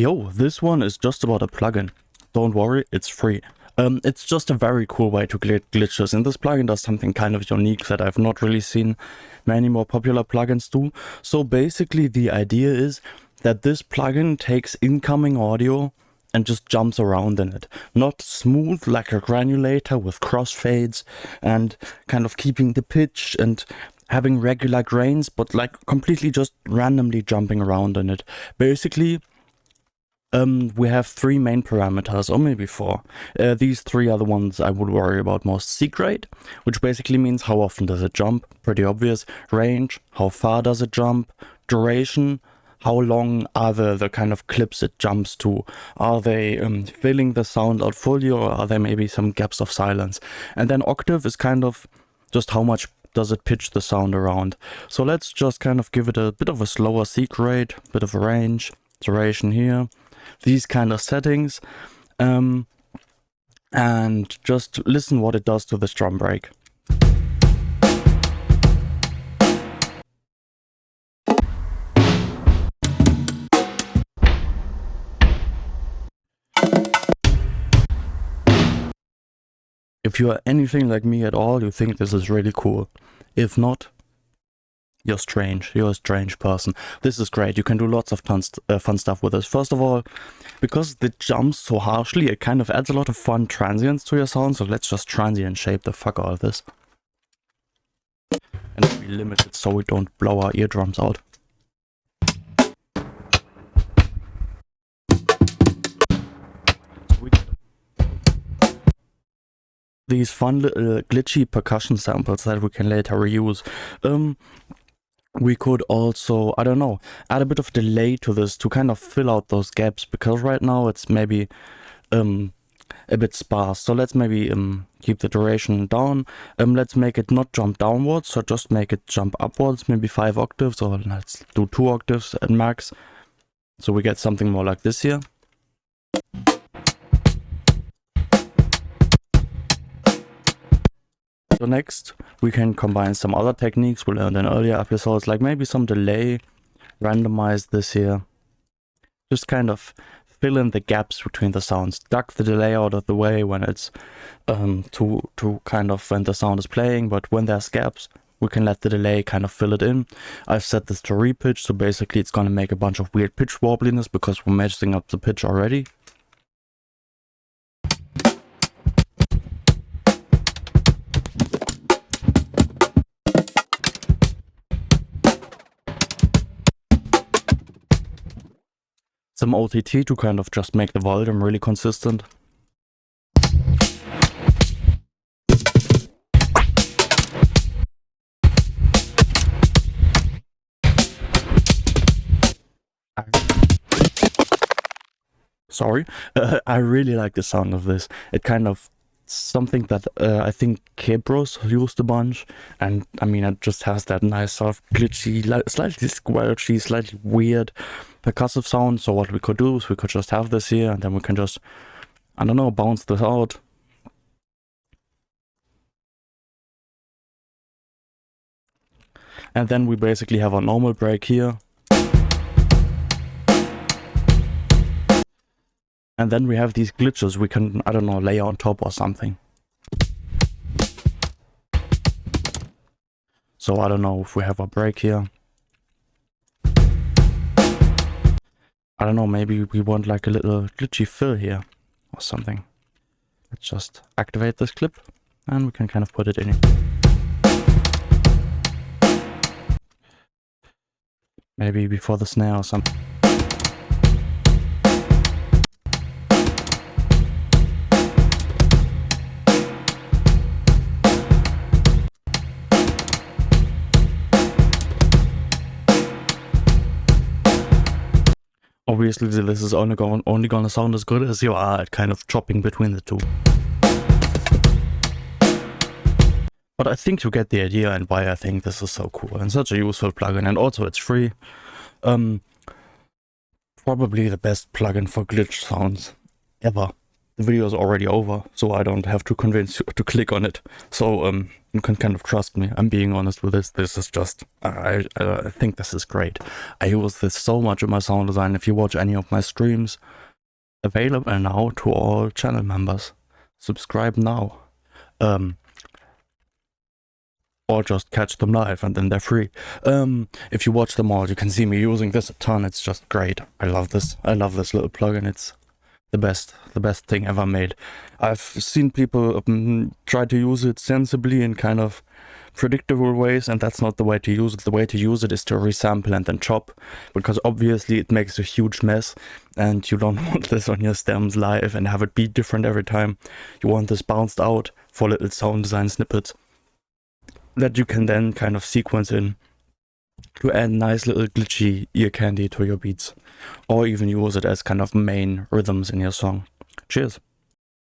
Yo, this one is just about a plugin. Don't worry, it's free. It's just a very cool way to get glitches, and this plugin does something kind of unique that I've not really seen many more popular plugins do. So basically the idea is that this plugin takes incoming audio and just jumps around in it. Not smooth like a granulator with crossfades and kind of keeping the pitch and having regular grains, but like completely just randomly jumping around in it. Basically, we have three main parameters, or maybe four. These three are the ones I would worry about most. Seek rate, which basically means how often does it jump, pretty obvious. Range, how far does it jump. Duration, how long are the kind of clips it jumps to. Are they filling the sound out fully, or are there maybe some gaps of silence? And then octave is kind of just how much does it pitch the sound around. So let's just kind of give it a bit of a slower seek rate, bit of a range, duration here. These kind of settings, and just listen what it does to this drum break. If you are anything like me at all, you think this is really cool. If not, you're strange. You're a strange person. This is great. You can do lots of fun stuff with this. First of all, because it jumps so harshly, it kind of adds a lot of fun transients to your sound. So let's just transient shape the fuck out of this. And we limit it so we don't blow our eardrums out. These fun little glitchy percussion samples that we can later reuse. We could also, I don't know, add a bit of delay to this to kind of fill out those gaps, because right now it's maybe a bit sparse. So let's maybe keep the duration down. Let's make it not jump downwards, so just make it jump upwards, maybe 5 octaves, or let's do 2 octaves at max. So we get something more like this here. So next, we can combine some other techniques we learned in earlier episodes, like maybe some delay, randomize this here. Just kind of fill in the gaps between the sounds, duck the delay out of the way when it's to kind of when the sound is playing, but when there's gaps, we can let the delay kind of fill it in. I've set this to repitch, so basically it's gonna make a bunch of weird pitch wobbliness because we're messing up the pitch already. Some OTT to kind of just make the volume really consistent. Sorry, I really like the sound of this. It kind of something that I think Kebros used a bunch, and I mean it just has that nice sort of glitchy, slightly squelchy, slightly weird percussive sound. So what we could do is we could just have this here, and then we can just, I don't know, bounce this out. And then we basically have a normal break here. And then we have these glitches we can, I don't know, lay on top or something. So I don't know if we have a break here. I don't know, maybe we want like a little glitchy fill here or something. Let's just activate this clip and we can kind of put it in. Maybe before the snare or something. Obviously this is only gonna sound as good as you are at kind of chopping between the two. But I think you get the idea and why I think this is so cool and such a useful plugin, and also it's free. Probably the best plugin for glitch sounds ever. The video is already over, so I don't have to convince you to click on it. So you can kind of trust me. I'm being honest with this. This is just, I think this is great. I use this so much in my sound design. If you watch any of my streams, available now to all channel members. Subscribe now. Or just catch them live and then they're free. If you watch them all, you can see me using this a ton. It's just great. I love this. I love this little plugin. It's the best thing ever made. I've seen people try to use it sensibly in kind of predictable ways, and that's not the way to use it. The way to use it is to resample and then chop, because obviously it makes a huge mess and you don't want this on your stems live and have it be different every time. You want this bounced out for little sound design snippets that you can then kind of sequence in to add nice little glitchy ear candy to your beats, or even use it as kind of main rhythms in your song. Cheers.